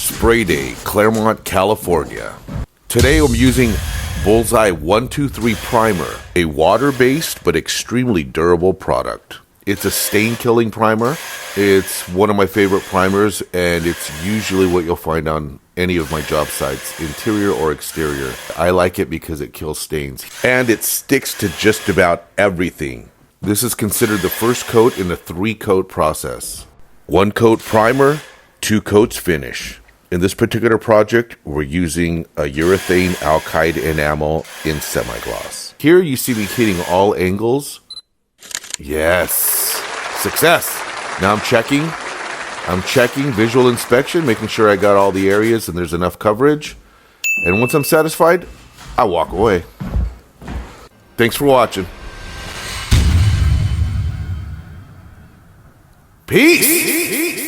Spray Day, Claremont, California. Today I'm using Bullseye 123 Primer, a water-based but extremely durable product. It's a stain-killing primer. It's one of my favorite primers, and it's usually what you'll find on any of my job sites, interior or exterior. I like it because it kills stains, and it sticks to just about everything. This is considered the first coat in a 3-coat process. 1 coat primer, 2 coats finish. In this particular project, we're using a urethane alkyd enamel in semi-gloss. Here you see me hitting all angles. Yes, success. Now I'm checking visual inspection, making sure I got all the areas and there's enough coverage. And once I'm satisfied, I walk away. Thanks for watching. Peace.